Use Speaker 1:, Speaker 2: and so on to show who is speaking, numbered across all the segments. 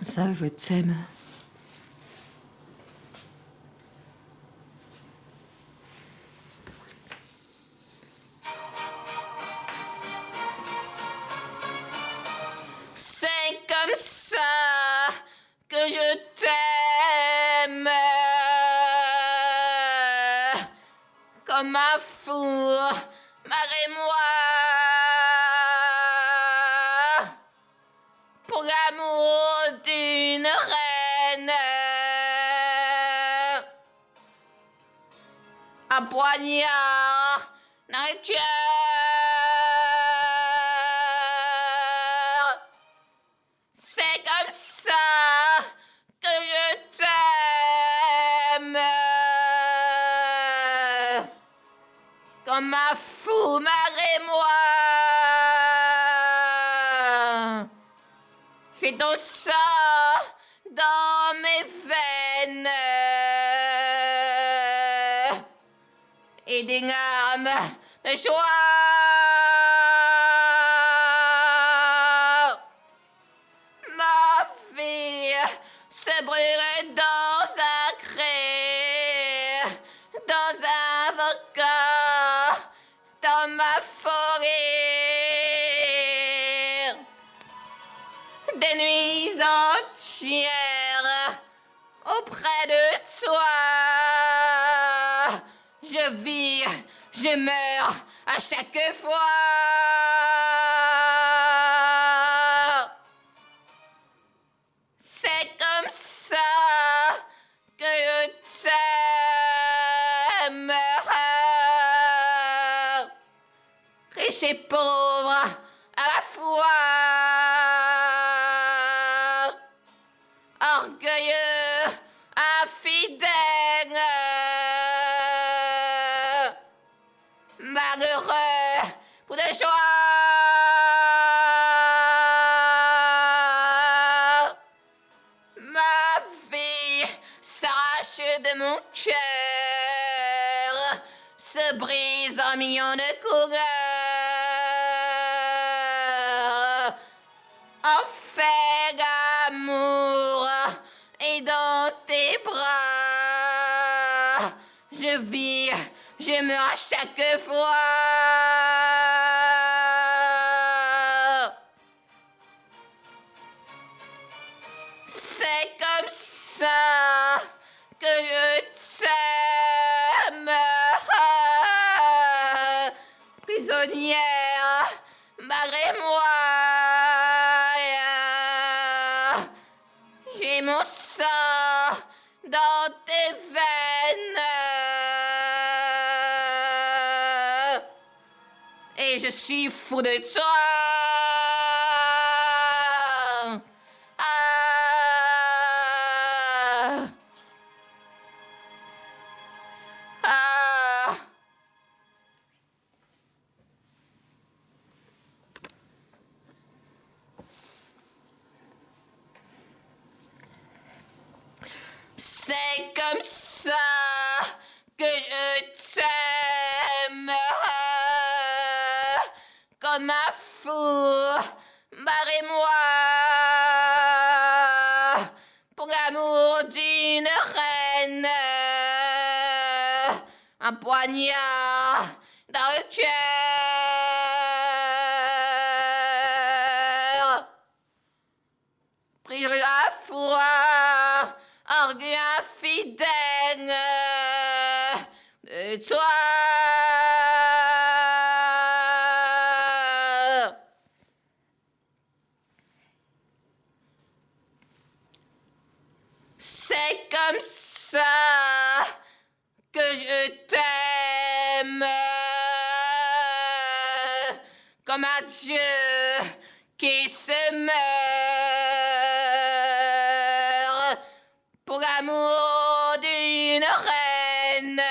Speaker 1: Ça, je t'aime.
Speaker 2: C'est comme ça que je t'aime, comme un fou, marre-moi, pour l'amour d'une reine, un poignard dans le cœur. C'est comme ça que je t'aime, comme un fou, marre-moi. J'ai ton sang dans mes veines et des larmes de joie. Ma vie se brûle dans un cré, dans un volcan, dans ma forêt. Des nuits entières auprès de toi. Je vis, je meurs à chaque fois. C'est comme ça que je t'aime, riche et pauvre à la fois, orgueilleux, infidèle, malheureux, pour de joie. Ma vie s'arrache de mon cœur, se brise en millions de couleurs. On fait l'amour et dans tes bras, je vis, je meurs à chaque fois. C'est comme ça que je t'aime, prisonnière, malgré moi. J'ai mon sang dans tes veines et je suis fou de toi. C'est comme ça que je t'aime, comme un fou, barrez-moi, pour l'amour d'une reine, un poignard dans le cœur, pris à froid, orgueil infidèle de toi. C'est comme ça que je t'aime, comme un Dieu qui se meurt pour l'amour d'une reine,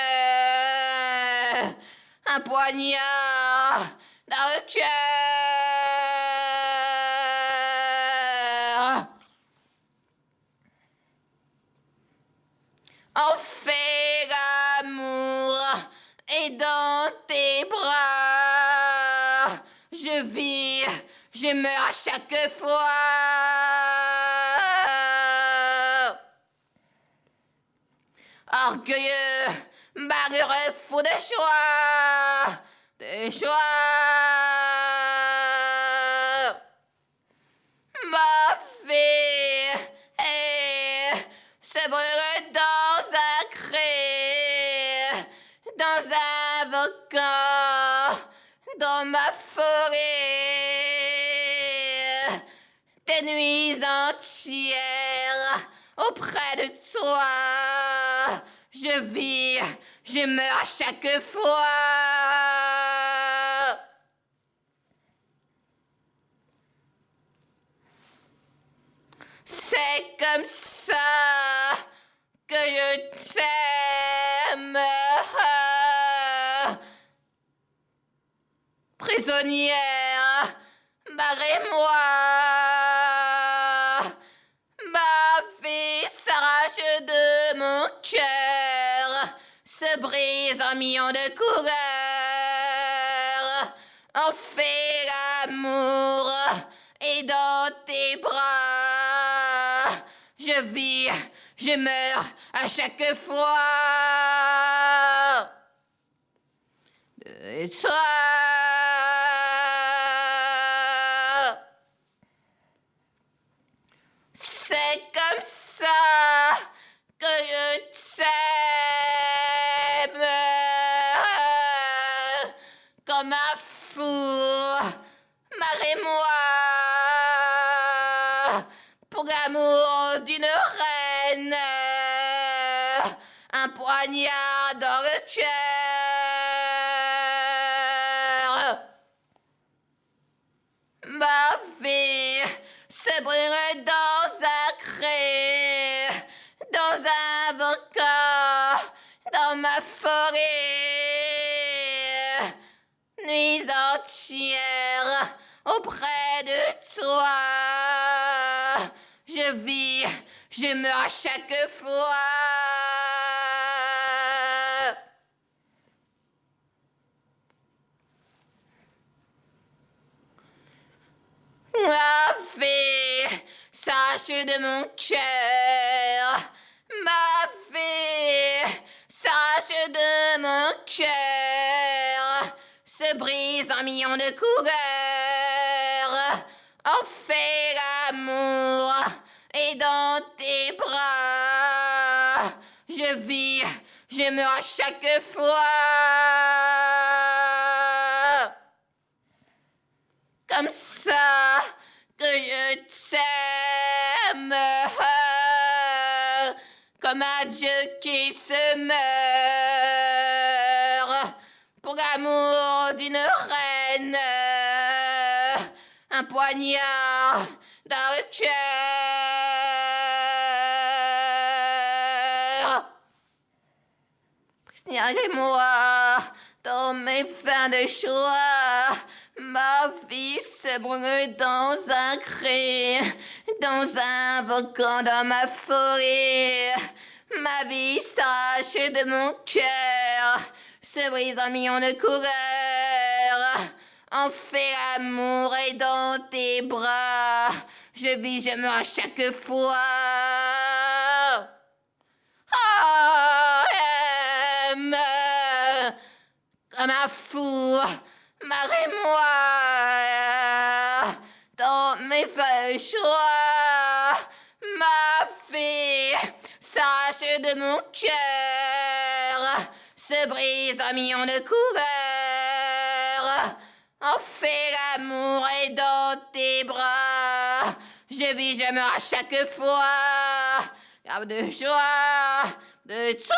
Speaker 2: un poignard dans le cœur. On fait l'amour et dans tes bras, je vis, je meurs à chaque fois. orgueilleux, malheureux, fou de joie, de joie. Ma vie se brûle dans un cri, dans un volcan, dans ma forêt, des nuits entières auprès de toi. Je vis, je meurs à chaque fois. C'est comme ça que je t'aime, prisonnière, malgré moi. Ma vie s'arrache de mon cœur, se brise en millions de couleurs. On fait l'amour et dans tes bras, je vis, je meurs à chaque fois. De toi. C'est comme ça que je t'aime, comme un fou, malgré moi, pour l'amour d'une reine, un poignard dans le cœur. Ma vie se brûle dans un cri, dans un volcan, dans ma forêt. Nuits entières auprès de toi. Je vis, je meurs à chaque fois. Ma vie s'arrache de mon cœur. Ma vie s'arrache de mon cœur. Se brise en millions de couleurs. On fait l'amour et dans tes bras. Je vis, je meurs à chaque fois. Comme ça que je t'aime, comme un dieu qui se meurt pour l'amour d'une reine, un poignard dans le cœur. Prisonnière et moi, dans mes fins de choix, ma vie se brûle dans un cri, dans un volcan, dans ma forêt. Ma vie s'arrache de mon cœur, se brise en millions de couleurs. On fait l'amour et dans tes bras, je vis, je meurs à chaque fois. Oh, aime comme un fou, malgré moi, dans mes feuilles choix, ma vie s'arrache de mon cœur, se brise en millions de couleurs. On fait l'amour et dans tes bras, je vis, je meurs à chaque fois, grave de joie, de toi.